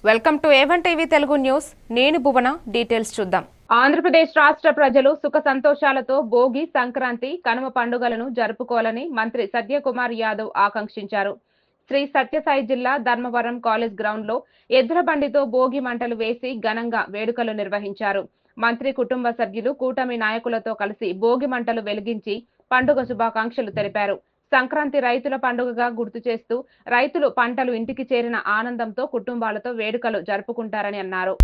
Welcome to A1 TV Telugu news. నేను భువన. Details చూద్దాం. ఆంధ్రప్రదేశ్ రాష్ట్ర ప్రజలు సుఖ సంతోషాలతో భోగి, సంక్రాంతి, కనుమ పండుగలను జరుపుకోవాలని మంత్రి సత్యకుమార్ యాదవ్ ఆకాంక్షించారు. శ్రీ సత్యసాయి జిల్లా ధర్మవరం కాలేజ్ గ్రౌండ్ లో ఎద్దుల బండితో భోగి మంటలు వేసి ఘనంగా వేడుకలు నిర్వహించారు. మంత్రి కుటుంబ సభ్యులు కూటమి నాయకులతో కలిసి భోగి మంటలు వెలిగించి పండుగ శుభాకాంక్షలు తెలిపారు. సంక్రాంతి రైతుల పండుగగా గుర్తు చేస్తూ రైతులు పంటలు ఇంటికి చేరిన ఆనందంతో కుటుంబాలతో వేడుకలు జరుపుకుంటారని అన్నారు.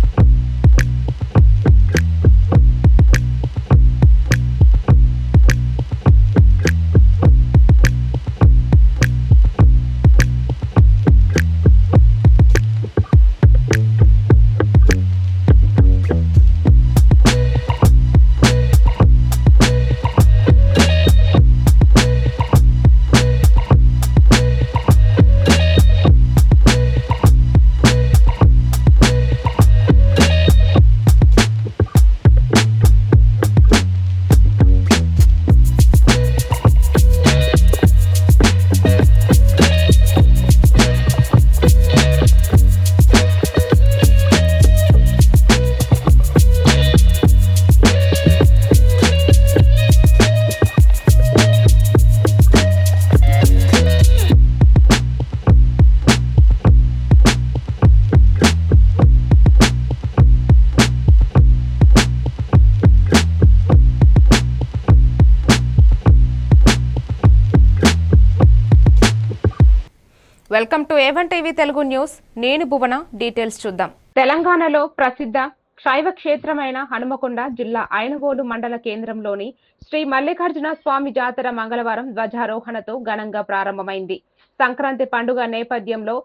Welcome to A1 TV Telugu news. నేను భువన. డీటెయిల్స్ చూద్దాం. తెలంగాణలో ప్రసిద్ధ శైవ క్షేత్రమైన హనుమకొండ జిల్లా ఐనవోలు మండల కేంద్రంలోని శ్రీ మల్లికార్జున స్వామి జాతర మంగళవారం ధ్వజారోహణతో ఘనంగా ప్రారంభమైంది. సంక్రాంతి పండుగ నేపథ్యంలో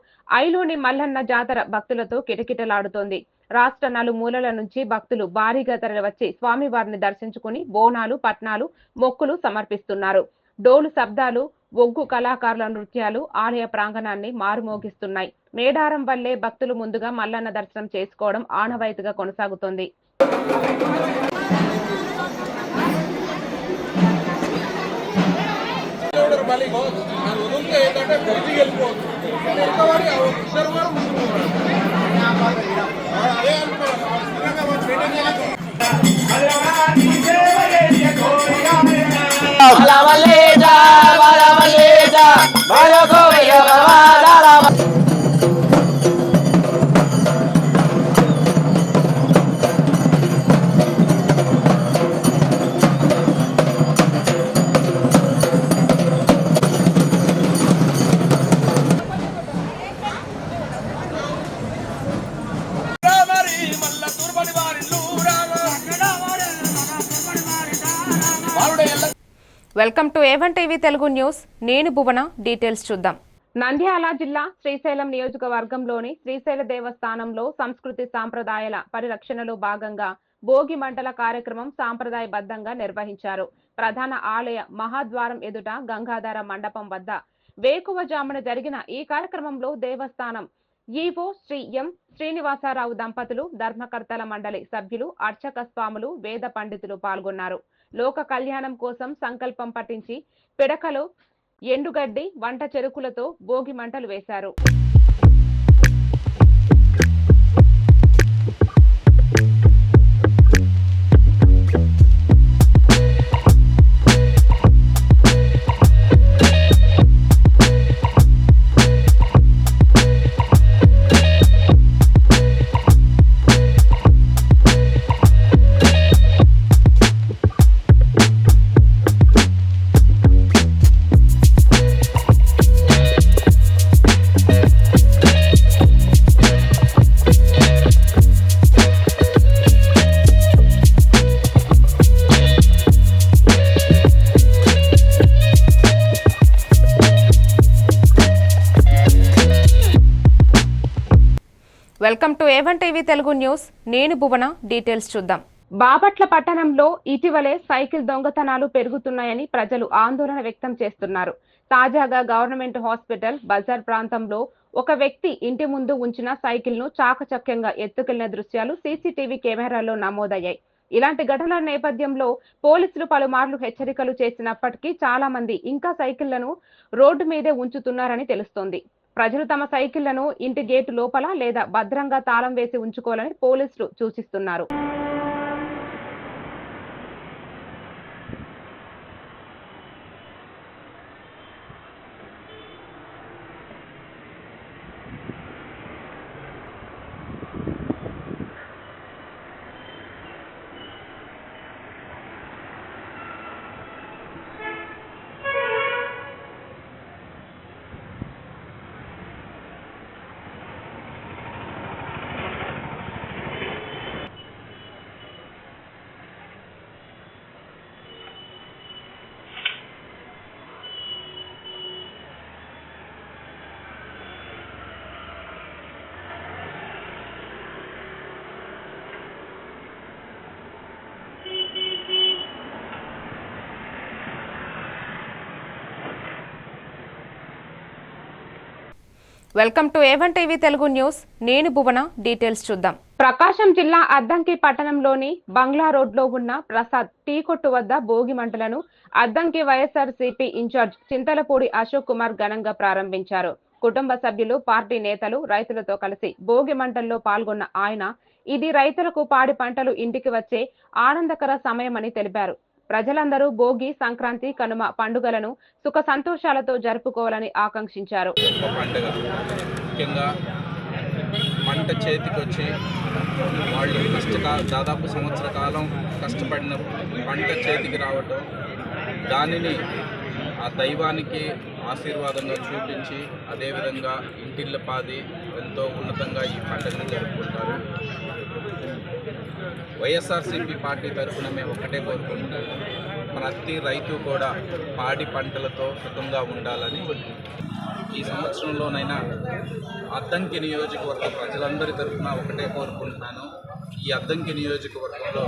ఐలోని మల్లన్న జాతర భక్తులతో కిటకిటలాడుతోంది. రాష్ట్ర నలుమూలల నుంచి భక్తులు భారీగా తరలివచ్చి స్వామివారిని దర్శించుకుని బోనాలు, పట్నాలు, మొక్కులు సమర్పిస్తున్నారు. డోలు శబ్దాలు, ఒగ్గు కళాకారుల నృత్యాలు ఆలయ ప్రాంగణాన్ని మారుమోగిస్తున్నాయి. మేడారం వల్లే భక్తులు ముందుగా మల్లన్న దర్శనం చేసుకోవడం ఆనవాయితీగా కొనసాగుతోంది. Welcome to A1 TV Telugu news. నేను భువన. డీటెయిల్స్ చూద్దాం. నంద్యాల జిల్లా శ్రీశైలం నియోజకవర్గంలోని శ్రీశైల దేవస్థానంలో సంస్కృతి సాంప్రదాయాల పరిరక్షణలో భాగంగా భోగి మంటల కార్యక్రమం సాంప్రదాయబద్ధంగా నిర్వహించారు. ప్రధాన ఆలయ మహాద్వారం ఎదుట గంగాధర మండపం వద్ద వేకువజామున జరిగిన ఈ కార్యక్రమంలో దేవస్థానం ఈవో శ్రీ ఎం శ్రీనివాసరావు దంపతులు, ధర్మకర్తల మండలి సభ్యులు, అర్చక స్వాములు, వేద పండితులు పాల్గొన్నారు. లోక కళ్యాణం కోసం సంకల్పం పఠించి పిడకలో ఎండుగడ్డి, వంట చెరుకులతో భోగి మంటలు వేశారు. Welcome to A1 TV Telugu news. నేను భువన. డీటెయిల్స్ చూద్దాం. బాపట్ల పట్టణంలో ఇటీవలే సైకిల్ దొంగతనాలు పెరుగుతున్నాయని ప్రజలు ఆందోళన వ్యక్తం చేస్తున్నారు. తాజాగా గవర్నమెంట్ హాస్పిటల్ బజార్ ప్రాంతంలో ఒక వ్యక్తి ఇంటి ముందు ఉంచిన సైకిల్ ను చాకచక్యంగా ఎత్తుకెళ్లిన దృశ్యాలు సీసీటీవీ కెమెరాల్లో నమోదయ్యాయి. ఇలాంటి ఘటనల నేపథ్యంలో పోలీసులు పలుమార్లు హెచ్చరికలు చేసినప్పటికీ చాలా మంది ఇంకా సైకిళ్లను రోడ్డు మీదే ఉంచుతున్నారని తెలుస్తోంది. ప్రజలు తమ సైకిళ్లను ఇంటి గేటు లోపల లేదా భద్రంగా తాళం వేసి ఉంచుకోవాలని పోలీసులు సూచిస్తున్నారు. Welcome to A1 TV Telugu news. నేను భువన. డీటెయిల్స్ చూద్దాం. ప్రకాశం జిల్లా అద్దంకి పట్టణంలోని బంగ్లా రోడ్లో ఉన్న ప్రసాద్ టీ కొట్టు వద్ద భోగి మంటలను అద్దంకి వైఎస్ఆర్సీపీ ఇన్ఛార్జ్ చింతలపూడి అశోక్ కుమార్ ఘనంగా ప్రారంభించారు. కుటుంబ సభ్యులు, పార్టీ నేతలు, రైతులతో కలిసి భోగి మంటల్లో పాల్గొన్న ఆయన ఇది రైతులకు పాడి పంటలు ఇంటికి వచ్చే ఆనందకర సమయమని తెలిపారు. ప్రజలందరూ భోగి, సంక్రాంతి, కనుమ పండుగలను సుఖ సంతోషాలతో జరుపుకోవాలని ఆకాంక్షించారు. పంట చేతికొచ్చి వాళ్ళు దాదాపు సంవత్సర కాలం కష్టపడిన పంట చేతికి రావటం, దానిని ఆ దైవానికి ఆశీర్వాదంగా చూపించి అదేవిధంగా ఇంటిల్లపాది ఎంతో ఉన్నతంగా ఈ పండుగను జరుపుకుంటారు. వైఎస్ఆర్సీపీ పార్టీ తరఫున మేము ఒక్కటే కోరుకుంటున్నాము, ప్రతి రైతు కూడా పాడి పంటలతో సుఖంగా ఉండాలని. ఈ సంవత్సరంలోనైనా అద్దంకి నియోజకవర్గ ప్రజలందరి తరఫున ఒకటే కోరుకుంటున్నాను, ఈ అద్దంకి నియోజకవర్గంలో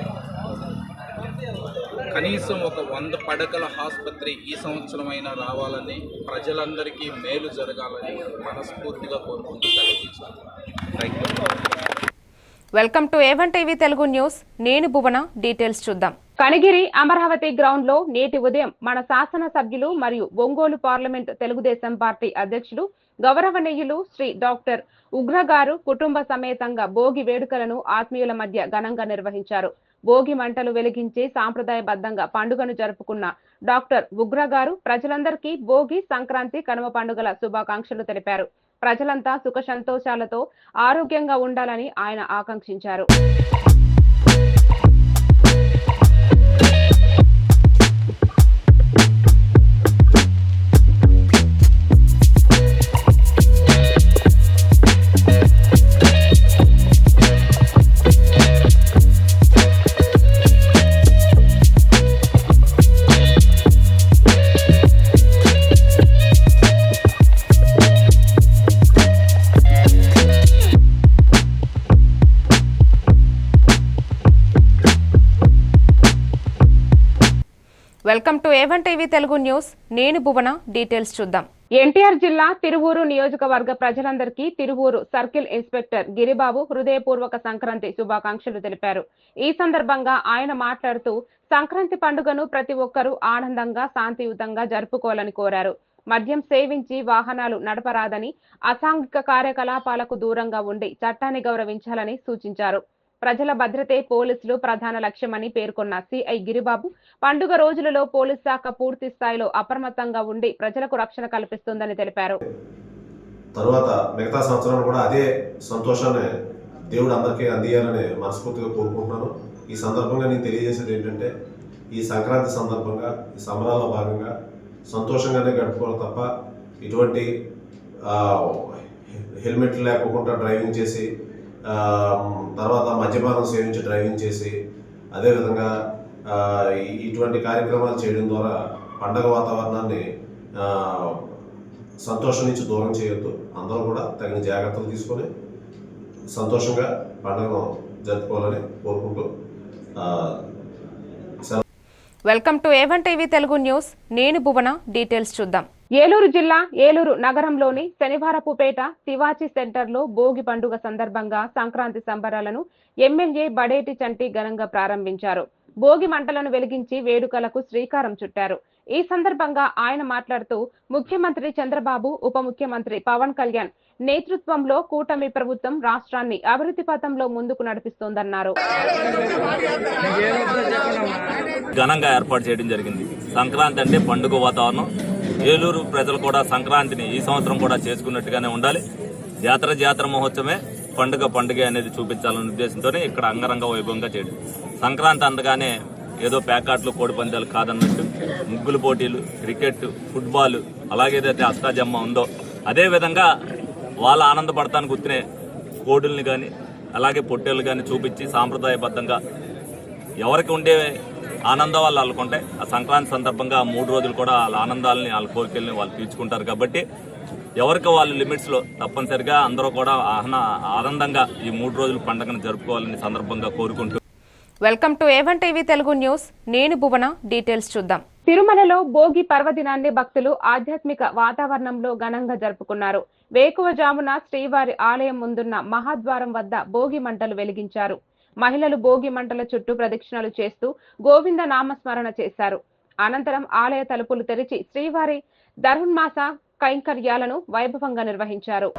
కనీసం ఒక 100 పడకల ఆసుపత్రి ఈ సంవత్సరమైనా రావాలని, ప్రజలందరికీ మేలు జరగాలని మనస్ఫూర్తిగా కోరుకుంటున్నాను. Welcome to A1 TV Telugu news. నేను భువన. డీటెయిల్స్ చూద్దాం. కనిగిరి అమరావతి గ్రౌండ్ లో నేటి ఉదయం మన శాసన సభ్యులు మరియు ఒంగోలు పార్లమెంట్ తెలుగుదేశం పార్టీ అధ్యక్షులు గౌరవనీయులు శ్రీ డాక్టర్ ఉగ్ర గారు కుటుంబ సమేతంగా భోగి వేడుకలను ఆత్మీయుల మధ్య ఘనంగా నిర్వహించారు. భోగి మంటలు వెలిగించి సాంప్రదాయబద్ధంగా పండుగను జరుపుకున్న డాక్టర్ ఉగ్ర గారు ప్రజలందరికీ భోగి, సంక్రాంతి, కనుమ పండుగల శుభాకాంక్షలు తెలిపారు. ప్రజలంతా సుఖ సంతోషాలతో ఆరోగ్యంగా ఉండాలని ఆయన ఆకాంక్షించారు. Welcome to A1 TV Telugu news. నేను భువన. డీటెయిల్స్ చూద్దాం. ఎన్టీఆర్ జిల్లా తిరువూరు నియోజకవర్గ ప్రజలందరికీ తిరువూరు సర్కిల్ ఇన్స్పెక్టర్ గిరిబాబు హృదయపూర్వక సంక్రాంతి శుభాకాంక్షలు తెలిపారు. ఈ సందర్భంగా ఆయన మాట్లాడుతూ సంక్రాంతి పండుగను ప్రతి ఒక్కరూ ఆనందంగా, శాంతియుతంగా జరుపుకోవాలని కోరారు. మద్యం సేవించి వాహనాలు నడపరాదని, అసాంఘిక కార్యకలాపాలకు దూరంగా ఉండి చట్టాన్ని గౌరవించాలని సూచించారు. ప్రజల భద్రతే పోలీసులు ప్రధాన లక్ష్యమని పేర్కొన్న సిఐ గిరిబాబు పండుగ రోజులలో పోలీస్ శాఖ పూర్తి స్థాయిలో అప్రమత్తంగా ఉండి ప్రజలకు రక్షణ కల్పిస్తుందని తెలిపారు. తర్వాత మిగతా సంవత్సరాలు కూడా అదే సంతోషాన్ని దేవుడు అందరికీ అందియాలని మనస్ఫూర్తిగా కోరుకుంటున్నాను. ఈ సందర్భంగా నేను తెలియజేసేది ఏంటంటే, ఈ సంక్రాంతి సందర్భంగా ఈ సంబరాల్లో భాగంగా సంతోషంగానే గడుపుకోవాలి తప్ప ఇటువంటి హెల్మెట్ లేకుండా డ్రైవింగ్ చేసి, తర్వాత మద్యపానం సేవించి డ్రైవింగ్ చేసి, అదేవిధంగా ఇటువంటి కార్యక్రమాలు చేయడం ద్వారా పండగ వాతావరణాన్ని సంతోషం నుంచి దూరం చేయొద్దు. అందరూ కూడా తగిన జాగ్రత్తలు తీసుకొని సంతోషంగా పండుగను జరుపుకోవాలని కోరుకుంటూ welcome to A1 TV Telugu news. నేను భువన. డీటెయిల్స్ చూద్దాం. ఏలూరు జిల్లా ఏలూరు నగరంలోని శనివారపుపేట శివాజీ సెంటర్లో భోగి పండుగ సందర్భంగా సంక్రాంతి సంబరాలను ఎమ్మెల్యే బడేటి చంటి ఘనంగా ప్రారంభించారు. భోగి మంటలను వెలిగించి వేడుకలకు శ్రీకారం చుట్టారు. ఈ సందర్భంగా ఆయన మాట్లాడుతూ ముఖ్యమంత్రి చంద్రబాబు, ఉప ముఖ్యమంత్రి పవన్ కళ్యాణ్ నేతృత్వంలో కూటమి ప్రభుత్వం రాష్ట్రాన్ని అభివృద్ధి పథంలో ముందుకు నడిపిస్తోందన్నారు. ఘనంగా ఏర్పాటు చేయడం జరిగింది. సంక్రాంతి అంటే పండుగ వాతావరణం. ఏలూరు ప్రజలు కూడా సంక్రాంతిని ఈ సంవత్సరం కూడా చేసుకున్నట్టుగానే ఉండాలి. జాతర మహోత్సవమే పండుగ అనేది చూపించాలనే ఉద్దేశంతోనే ఇక్కడ అంగరంగ వైభవంగా చేయడం. సంక్రాంతి అందగానే ఏదో ప్యాకాట్లు, కోడి పందాలు కాదన్నట్టు ముగ్గులు పోటీలు, క్రికెట్, ఫుట్బాల్, అలాగే ఏదైతే అష్టాజమ్మ ఉందో అదే విధంగా వాళ్ళ ఆనందపడతానికి గుర్తునే కోడుల్ని కానీ అలాగే పొట్టేళ్ళు కానీ చూపించి సాంప్రదాయబద్ధంగా ఎవరికి ఉండే ఆనందం వాళ్ళు వాళ్ళకుంటాయి. ఆ సంక్రాంతి సందర్భంగా 3 రోజులు కూడా వాళ్ళ ఆనందాలని, వాళ్ళ కోరికల్ని వాళ్ళు తీర్చుకుంటారు. కాబట్టి ఎవరికి వాళ్ళు లిమిట్స్లో తప్పనిసరిగా అందరూ కూడా ఆనందంగా ఈ 3 రోజులు పండుగను జరుపుకోవాలని సందర్భంగా కోరుకుంటూ. Welcome to A1 TV Telugu news. నేను భువన. డీటెయిల్స్ చూద్దాం. తిరుమలలో భోగి పర్వదినాన్ని భక్తులు ఆధ్యాత్మిక వాతావరణంలో ఘనంగా జరుపుకున్నారు. వేకువజామున శ్రీవారి ఆలయం ముందున్న మహాద్వారం వద్ద భోగి మంటలు వెలిగించారు. మహిళలు భోగి మంటల చుట్టూ ప్రదక్షిణలు చేస్తూ గోవింద నామస్మరణ చేశారు. అనంతరం ఆలయ తలుపులు తెరిచి శ్రీవారి ధనుర్మాస కైంకర్యాలను వైభవంగా నిర్వహించారు.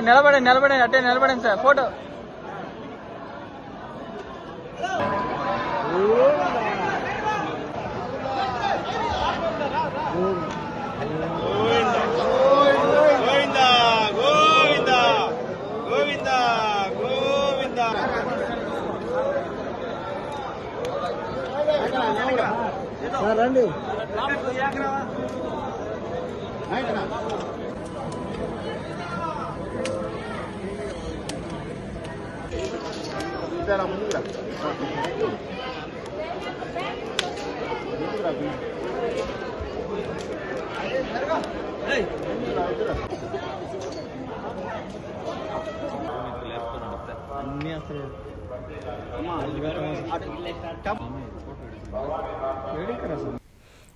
నిలబడి అట్టే నిలబడండి సార్. ఫోటో రండి. అన్నీ అసలు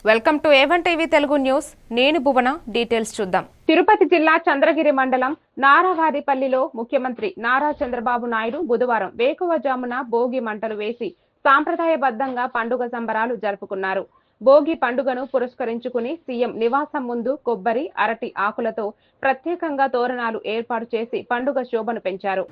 welcome to A1 TV Telugu news. నేను భువన. డీటెయిల్స్ చూద్దాం. తిరుపతి జిల్లా చంద్రగిరి మండలం నారావారిపల్లిలో ముఖ్యమంత్రి నారా చంద్రబాబు నాయుడు బుధవారం వేకువజామున భోగి మంటలు వేసి సాంప్రదాయబద్ధంగా పండుగ సంబరాలు జరుపుకున్నారు. భోగి పండుగను పురస్కరించుకుని సీఎం నివాసం ముందు కొబ్బరి, అరటి ఆకులతో ప్రత్యేకంగా తోరణాలు ఏర్పాటు చేసి పండుగ శోభను పెంచారు.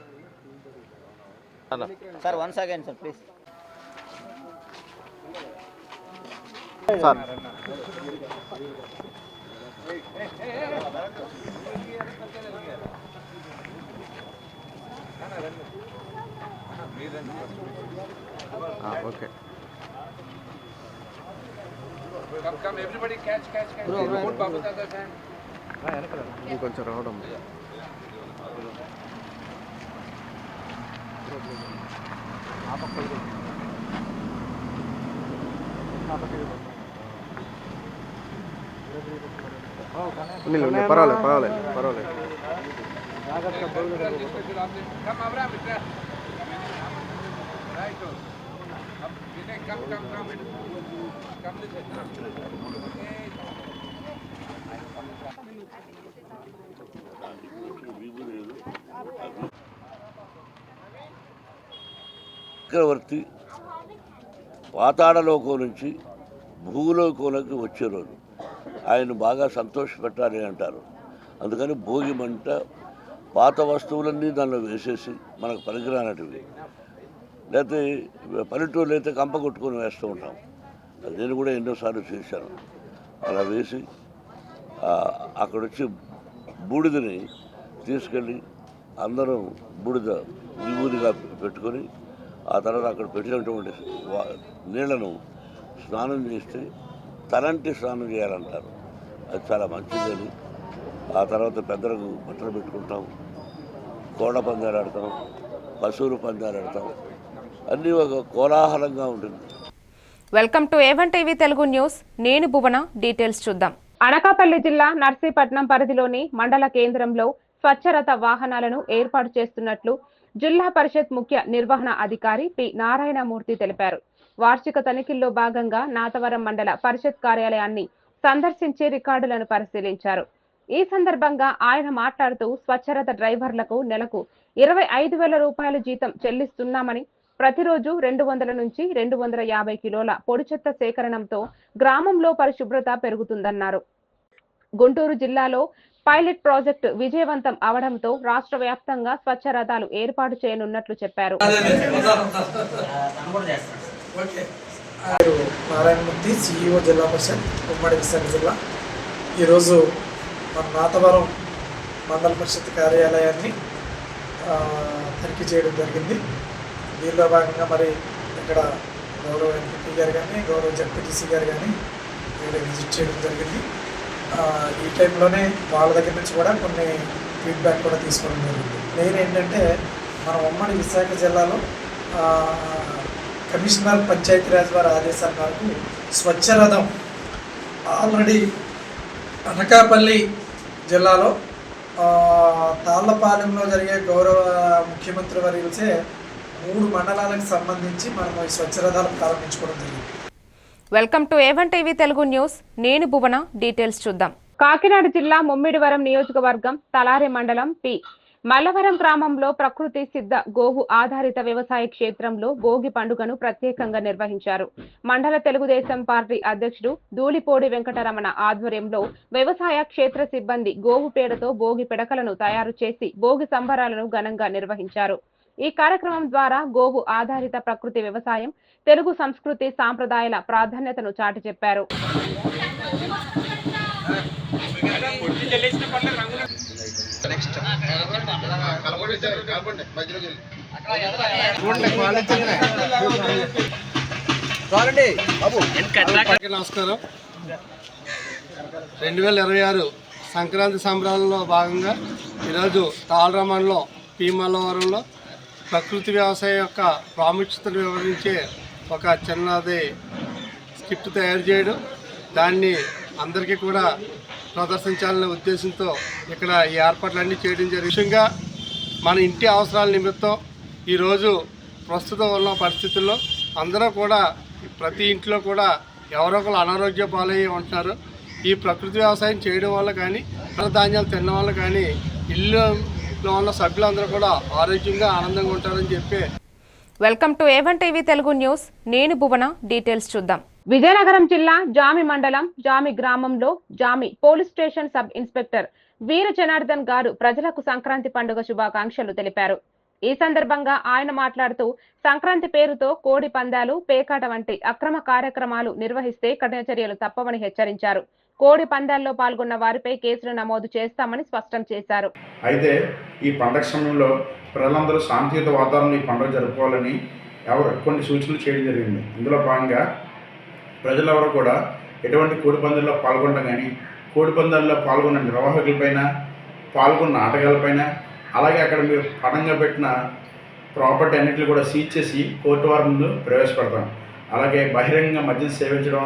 ఓకే. కొంచెం రావడం పర్వాలేదు. చక్రవర్తి పాతాళలోకం నుంచి భూలోకంలోకి వచ్చే రోజు ఆయన బాగా సంతోషపెట్టాలి అంటారు. అందుకని భోగి మంట పాత వస్తువులన్నీ దానిలో వేసేసి మనకు పనికిరానటివి, లేకపోతే పల్లెటూరులో అయితే కంప కొట్టుకొని వేస్తూ ఉంటాం. నేను కూడా ఎన్నోసార్లు చేశాను. అలా వేసి అక్కడొచ్చి బూడిదని తీసుకెళ్ళి అందరం బూడిద విభూదిగా పెట్టుకొని ఆ తర్వాత అక్కడ పెట్టినటువంటి నీళ్లను స్నానం చేస్తే తలంటి స్నానం చేయాలంటారు. అది చాలా మంచిదని. ఆ తర్వాత పెద్దలకు బట్టలు పెట్టుకుంటాం, కోళ్ళ పందాలు ఆడతాం, పశువులు పందాలు ఆడతాం. అన్నీ ఒక కోలాహలంగా ఉంటుంది. Welcome to A1 TV Telugu news. నేను భువన. డీటెయిల్స్ చూద్దాం. అనకాపల్లి జిల్లా నర్సీపట్నం పరిధిలోని మండల కేంద్రంలో స్వచ్ఛరథ వాహనాలను ఏర్పాటు చేస్తున్నట్లు జిల్లా పరిషత్ ముఖ్య నిర్వహణ అధికారి పి నారాయణమూర్తి తెలిపారు. వార్షిక తనిఖీల్లో భాగంగా నాతవరం మండల పరిషత్ కార్యాలయాన్ని సందర్శించి రికార్డులను పరిశీలించారు. ఈ సందర్భంగా ఆయన మాట్లాడుతూ స్వచ్ఛరథ డ్రైవర్లకు నెలకు 25,000 రూపాయల జీతం చెల్లిస్తున్నామని, ప్రతిరోజు 200 నుంచి 250 కిలోల పొడి చెత్త సేకరణంతో గ్రామంలో పరిశుభ్రత పెరుగుతుందన్నారు. గుంటూరు జిల్లాలో పైలట్ ప్రాజెక్టు విజయవంతం అవడంతో రాష్ట్ర వ్యాప్తంగా స్వచ్ఛ రథాలు ఏర్పాటు చేయనున్నట్లు చెప్పారు. నారాయణమూర్తి, CEO జిల్లా పరిషత్, ఉమ్మడి విశాఖ జిల్లా. ఈరోజు మన నాతవరం మండల పరిషత్ కార్యాలయాన్ని తనిఖీ చేయడం జరిగింది. దీనిలో భాగంగా మరి ఇక్కడ గౌరవ ఎంపీ గారు కానీ గౌరవ జడ్పీటీసీ గారు కానీ ఇక్కడ విజిట్ చేయడం జరిగింది. ఈ టైంలోనే వాళ్ళ దగ్గర నుంచి కూడా కొన్ని ఫీడ్బ్యాక్ కూడా తీసుకోవడం జరిగింది. మెయిన్ ఏంటంటే మన ఉమ్మడి విశాఖ జిల్లాలో కమిషనర్ పంచాయతీరాజ్ వారి ఆదేశాల మేరకు స్వచ్ఛ రథం ఆల్రెడీ అనకాపల్లి జిల్లాలో తాళ్లపాలెంలో జరిగే గౌరవ ముఖ్యమంత్రి వర్యులచే 3 మండలాలకు సంబంధించి మనం ఈ స్వచ్ఛ రథాలు ప్రారంభించుకోవడం జరిగింది. Welcome to A1 TV Telugu news. నేను భువన. డీటెయిల్స్ చూద్దాం. కాకినాడ జిల్లా ముమ్మిడివరం నియోజకవర్గం తలారి మండలం పి మల్లవరం గ్రామంలో ప్రకృతి సిద్ధ గోవు ఆధారిత వ్యవసాయ క్షేత్రంలో భోగి పండుగను ప్రత్యేకంగా నిర్వహించారు. మండల తెలుగుదేశం పార్టీ అధ్యక్షుడు ధూళిపోడి వెంకటరమణ ఆధ్వర్యంలో వ్యవసాయ క్షేత్ర సిబ్బంది గోవు పేడతో భోగి పిడకలను తయారు చేసి భోగి సంబరాలను ఘనంగా నిర్వహించారు. ఈ కార్యక్రమం ద్వారా గోవు ఆధారిత ప్రకృతి వ్యవసాయం తెలుగు సంస్కృతి సాంప్రదాయాల ప్రాధాన్యతను చాటి చెప్పారు. నమస్కారం. 2026 సంక్రాంతి సంబరాలలో భాగంగా ఈరోజు తాళరా మండలం పి మల్లవరంలో ప్రకృతి వ్యవసాయం యొక్క ప్రాముఖ్యతను వివరించే ఒక చిన్నది స్కిట్ తయారు చేయడం, దాన్ని అందరికీ కూడా ప్రదర్శించాలనే ఉద్దేశంతో ఇక్కడ ఈ ఏర్పాట్లన్నీ చేయడం జరిగింది. ముఖ్యంగా మన ఇంటి అవసరాల నిమిత్తం ఈరోజు ప్రస్తుతం ఉన్న పరిస్థితుల్లో అందరూ కూడా ప్రతి ఇంట్లో కూడా ఎవరో ఒకరు అనారోగ్య పాలయ్యి ఉంటున్నారు. ఈ ప్రకృతి వ్యవసాయం చేయడం వల్ల కానీ ధాన్యాలు తినడం వల్ల కానీ ఇల్లులో ఉన్న సభ్యులందరూ కూడా ఆరోగ్యంగా ఆనందంగా ఉంటారని చెప్పి. Welcome to A1 TV Telugu news. నేను భువన. డీటెయిల్స్ చూద్దాం. విజయనగరం జిల్లా జామి మండలం జామి గ్రామంలో జామి పోలీస్ స్టేషన్ సబ్ ఇన్స్పెక్టర్ వీర జనార్దన్ గారు ప్రజలకు సంక్రాంతి పండుగ శుభాకాంక్షలు తెలిపారు. ఈ సందర్భంగా ఆయన మాట్లాడుతూ సంక్రాంతి పేరుతో కోడి పందాలు, పేకాట వంటి అక్రమ కార్యక్రమాలు నిర్వహిస్తే కఠిన చర్యలు తప్పవని హెచ్చరించారు. కోడి పందాల్లో పాల్గొన్న వారిపై కేసులు నమోదు చేస్తామని స్పష్టం చేశారు. అయితే ఈ పండగ సమయంలో ప్రజలందరూ శాంతియుత వాతావరణంలో ఈ పండుగ జరుపుకోవాలని కొన్ని సూచనలు చేయడం జరిగింది. ఇందులో భాగంగా ప్రజలెవరూ కూడా ఎటువంటి కోడి పందాల్లో పాల్గొనడం కానీ, కోడి పందాల్లో పాల్గొన్న నిర్వాహకులపైన, పాల్గొన్న ఆటగాళ్ళపైన, అలాగే అక్కడ మీరు పణంగా పెట్టిన ప్రాపర్టీ అన్నింటినీ కూడా సీజ్ చేసి కోర్టు వారి ముందు ప్రవేశపెడతాం. అలాగే బహిరంగంగా మద్యం సేవించడం,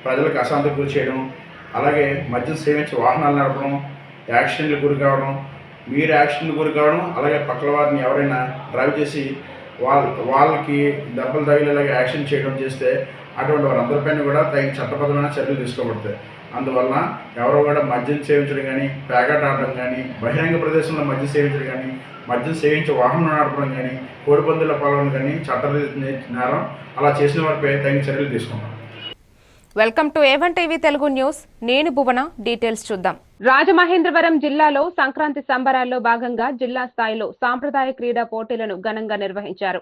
ప్రజలకు అశాంతికి గురి చేయడం, అలాగే మద్యం సేవించి వాహనాలు నడపడం, యాక్సిడెంట్లు గురి కావడం, మీరు యాక్సిడెంట్లు గురి కావడం, అలాగే పక్కల వారిని ఎవరైనా డ్రైవ్ చేసి వాళ్ళకి దెబ్బలు తగిలేలాగా యాక్సిడెంట్ చేయడం చేస్తే అటువంటి వారందరిపైన కూడా తగిన చట్టబద్ధమైన చర్యలు తీసుకోబడతాయి. అందువలన ఎవరో కూడా మద్యం సేవించడం కానీ, పేకాట ఆడడం కానీ, బహిరంగ ప్రదేశంలో మద్యం సేవించడం కానీ, మద్యం సేవించి వాహనం నడపడం కానీ, కోడి పందాల్లో పాల్గొనడం కానీ చట్ట నేరం. అలా చేసిన వారిపై తగిన చర్యలు తీసుకుంటాం. Welcome to A1 TV Telugu news. నేను భువన. డీటెయిల్స్ చూద్దాం. రాజమహేంద్రవరం జిల్లాలో సంక్రాంతి సంబరాల్లో భాగంగా జిల్లా స్థాయిలో సాంప్రదాయ క్రీడా పోటీలను ఘనంగా నిర్వహించారు.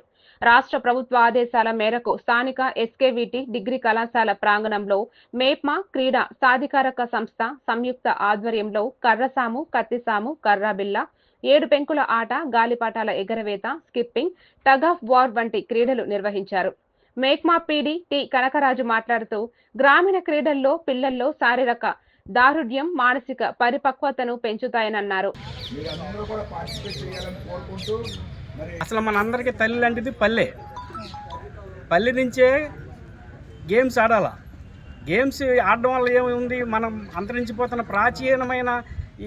రాష్ట్ర ప్రభుత్వ ఆదేశాల మేరకు స్థానిక SKVT డిగ్రీ కళాశాల ప్రాంగణంలో మేప్మా క్రీడా సాధికారక సంస్థ సంయుక్త ఆధ్వర్యంలో కర్రసాము, కత్తిసాము, కర్రాబిల్ల, 7 పెంకుల ఆట, గాలిపాటాల ఎగరవేత, స్కిప్పింగ్, టగ్ ఆఫ్ వార్ వంటి క్రీడలు నిర్వహించారు. మేక్మా PD టి కనకరాజు మాట్లాడుతూ గ్రామీణ క్రీడల్లో పిల్లల్లో శారీరక దారుఢ్యం, మానసిక పరిపక్వతను పెంచుతాయనన్నారు. అసలు మనందరికీ తల్లి లాంటిది పల్లె. పల్లె నుంచే గేమ్స్ ఆడాల. గేమ్స్ ఆడడం వల్ల ఏముంది, మనం అంతరించిపోతున్న ప్రాచీనమైన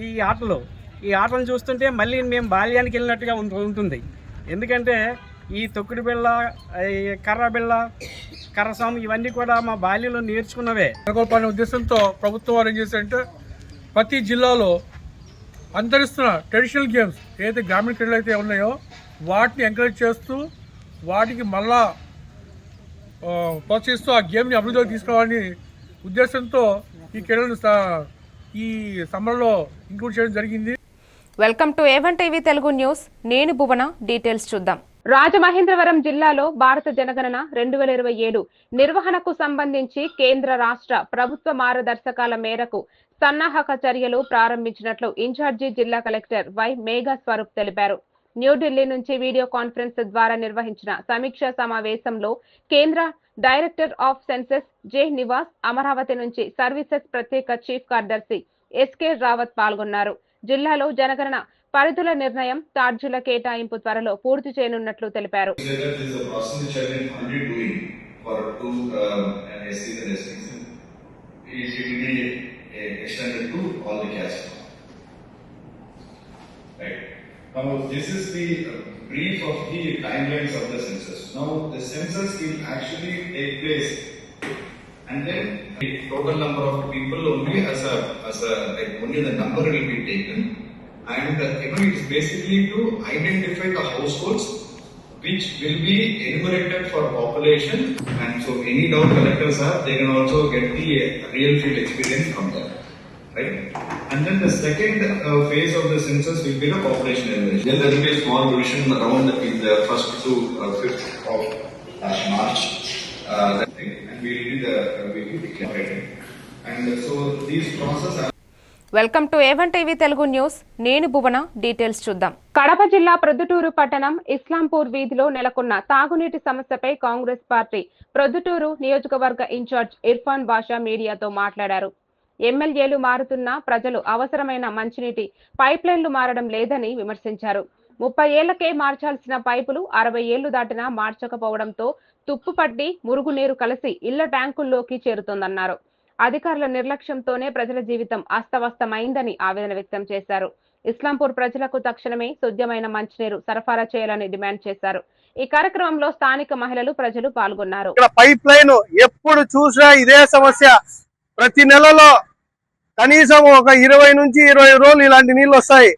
ఈ ఆటలను చూస్తుంటే మళ్ళీ మేము బాల్యానికి వెళ్ళినట్టుగా ఉంటుంది. ఎందుకంటే ఈ తొక్కుడు బిళ్ళ, కర్ర బిళ్ళ, కర్రసాము ఇవన్నీ కూడా మా బాల్యంలో నేర్చుకున్నవే. నెలకొల్పనే ఉద్దేశంతో ప్రభుత్వం వారు ఏం చేశారంటే ప్రతి జిల్లాలో అంతరిస్తున్న ట్రెడిషనల్ గేమ్స్ ఏదైతే గ్రామీణ క్రీడలు అయితే ఉన్నాయో వాటిని ఎంకరేజ్ చేస్తూ వాటికి మళ్ళా ప్రోత్సహిస్తూ ఆ గేమ్ని అభివృద్ధిలోకి తీసుకురావాలని ఉద్దేశంతో ఈ క్రీడలను ఈ సమ్మర్లో ఇంక్లూడ్ చేయడం జరిగింది. Welcome to A1 TV Telugu news. నేను భువన. డీటెయిల్స్ చూద్దాం. రాజమహేంద్రవరం జిల్లాలో భారత జనగణన 2027 నిర్వహణకు సంబంధించి కేంద్ర రాష్ట్ర ప్రభుత్వ మార్గదర్శకాల మేరకు సన్నాహక చర్యలు ప్రారంభించినట్లు ఇన్ఛార్జి జిల్లా కలెక్టర్ వై మేఘా స్వరూప్ తెలిపారు. న్యూఢిల్లీ నుంచి వీడియో కాన్ఫరెన్స్ ద్వారా నిర్వహించిన సమీక్షా సమావేశంలో కేంద్ర director of census J Nivas, Amaravati నుంచి సర్వీసెస్ ప్రత్యేక చీఫ్ కార్యదర్శి ఎస్కే రావత్ పాల్గొన్నారు. జిల్లాలో జనగణన పరిధుల నిర్ణయం, ఛార్జీల కేటాయింపు త్వరలో పూర్తి చేయనున్నట్లు తెలిపారు. Now, this is the brief of the timelines of the census. Now, the census will actually take place, and then the total number of people only as a like only the number will be taken, and it is basically to identify the households which will be enumerated for population, and so any doubt collectors have, they can also get the real field experience from that. Right? And then the second phase of the census will be the population evaluation. Then there will be a small division around the 1st to 5th of March. And we will be declaring. And so these processes are... welcome to A1 TV Telugu news. నేను భువన. Details చూద్దాం. కడప జిల్లా ప్రొద్దుటూరు పట్టణం ఇస్లాంపూర్ వీధిలో నెలకొన్న తాగునీటి సమస్యపై Congress party Proddatur నియోజకవర్గ incharge Irfan బాషా మీడియాతో మాట్లాడారు. ఎమ్మెల్యేలు మారుతున్నా ప్రజలు అవసరమైన మంచినీటి పైప్ లైన్లు మారడం లేదని విమర్శించారు. 30 ఏళ్లకే మార్చాల్సిన పైపులు 60 ఏళ్లు దాటినా మార్చకపోవడంతో తుప్పుపట్టి మురుగునీరు కలిసి ఇళ్ల ట్యాంకుల్లోకి చేరుతోందన్నారు. అధికారుల నిర్లక్ష్యంతోనే ప్రజల జీవితం అస్తవ్యస్తమైందని ఆవేదన వ్యక్తం చేశారు. ఇస్లాంపూర్ ప్రజలకు తక్షణమే శుద్ధమైన మంచినీరు సరఫరా చేయాలని డిమాండ్ చేశారు. ఈ కార్యక్రమంలో స్థానిక మహిళలు, ప్రజలు పాల్గొన్నారు. పైప్ లైన్ ఎప్పుడు చూసినా ఇదే సమస్య. ప్రతి నెలలో కనీసం ఒక 20 నుంచి 20 రోజులు ఇలాంటి నీళ్లు వస్తాయి.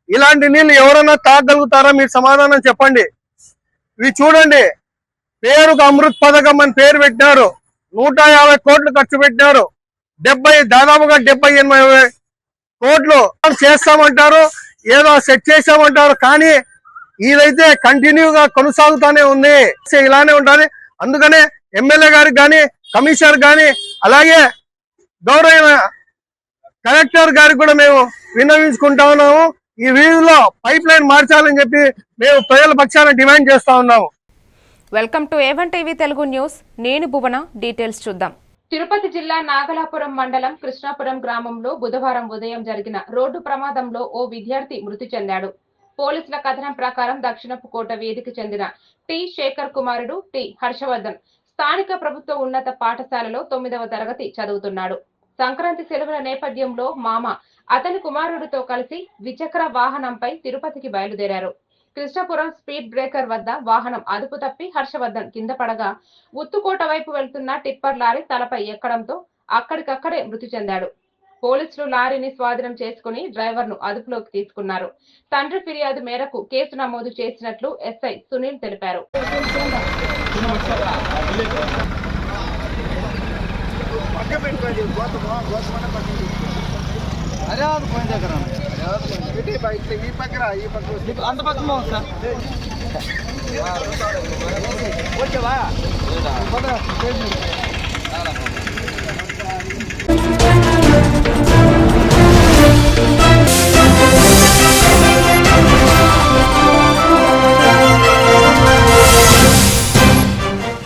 ఇలాంటి నీళ్లు ఎవరైనా తాగలుగుతారా? మీరు సమాధానం చెప్పండి. ఇవి చూడండి, పేరుకు అమృత్ పథకం అని పేరు పెట్టినారు. 150 కోట్లు ఖర్చు పెట్టినారు. దాదాపుగా 70-80 కోట్లు చేస్తామంటారు, ఏదో సెట్ చేస్తామంటారు. కానీ ఇదైతే కంటిన్యూగా కొనసాగుతానే ఉంది, ఇలానే ఉంటుంది. అందుకనే ఎమ్మెల్యే గారికి కానీ, కమిషనర్ కానీ, అలాగే గౌరవ కలెక్టర్ గారికి కూడా మేము విన్నవించుకుంటా ఉన్నాము. ఈ వీధిలో పైప్ లైన్ మార్చాలని చెప్పి మేము ప్రజల పక్షాన డిమాండ్ చేస్తా ఉన్నాము. Welcome to A1 TV Telugu news. నేను భువన. డీటెయిల్స్ చూద్దాం. తిరుపతి జిల్లా నాగలాపురం మండలం కృష్ణాపురం గ్రామంలో బుధవారం ఉదయం జరిగిన రోడ్డు ప్రమాదంలో ఓ విద్యార్థి మృతి చెందాడు. పోలీసుల కథనం ప్రకారం దక్షిణపు కోట వీధికి చెందిన టి శేఖర్ కుమారుడు టి హర్షవర్ధన్ స్థానిక ప్రభుత్వ ఉన్నత పాఠశాలలో 9వ తరగతి చదువుతున్నాడు. సంక్రాంతి సెలవుల నేపథ్యంలో మామ అతని కుమారుడితో కలిసి ద్విచక్ర వాహనంపై తిరుపతికి బయలుదేరారు. కృష్ణపురం స్పీడ్ బ్రేకర్ వద్ద వాహనం అదుపు తప్పి హర్షవర్ధన్ కింద పడగా ఉత్తుకోట వైపు వెళ్తున్న టిప్పర్ లారీ తలపై ఎక్కడంతో అక్కడికక్కడే మృతి చెందాడు. పోలీసులు లారీని స్వాధీనం చేసుకుని డ్రైవర్ను అదుపులోకి తీసుకున్నారు. తండ్రి ఫిర్యాదు మేరకు కేసు నమోదు చేసినట్లు ఎస్ఐ సునీల్ తెలిపారు. అంత పక్కన సార్